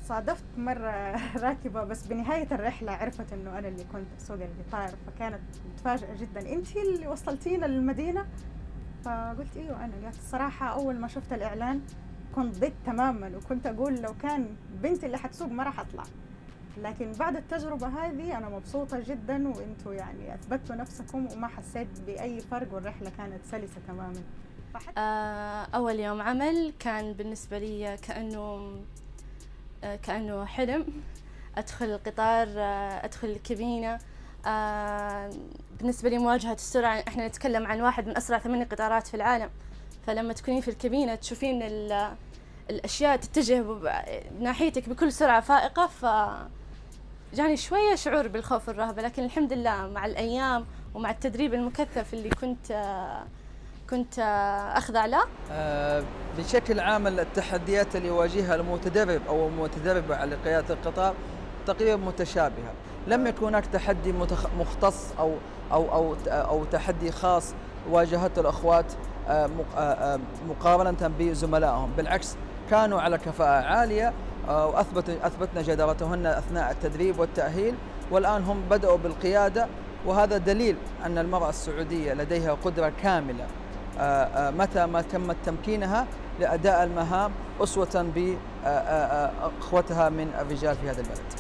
صادفت مرة راكبة، بس بنهاية الرحلة عرفت إنه أنا اللي كنت أسوق القطار، فكانت متفاجئة جدا. أنتي اللي وصلتينا للمدينة؟ فقلت أيوه أنا. قالت الصراحة أول ما شفت الإعلان كنت ضد تماما، وكنت أقول لو كان بنتي اللي حتسوق ما راح أطلع، لكن بعد التجربة هذه أنا مبسوطة جدا، وإنتوا يعني أثبتوا نفسكم وما حسيت بأي فرق، والرحلة كانت سلسة تماما. أول يوم عمل كان بالنسبة لي كأنه حلم. أدخل القطار، أدخل الكابينة. بالنسبة لي مواجهة السرعة، إحنا نتكلم عن واحد من أسرع 8 قطارات في العالم، فلما تكونين في الكابينة تشوفين الأشياء تتجه ناحيتك بكل سرعة فائقة، جاني شوية شعور بالخوف والرهبة، لكن الحمد لله مع الأيام ومع التدريب المكثف اللي كنت أخضع له. بشكل عام التحديات اللي يواجهها المتدرب أو المتدربة على قيادة القطار تقريبا متشابهة. لم يكن هناك تحدي مختص أو تحدي خاص واجهته الأخوات مقارنة بزملائهم، بالعكس كانوا على كفاءة عالية، وأثبتنا جدارتهن أثناء التدريب والتأهيل، والآن هم بدأوا بالقيادة، وهذا دليل أن المرأة السعودية لديها قدرة كاملة متى ما تم تمكينها لأداء المهام، أسوة بأخوتها من الرجال في هذا البلد.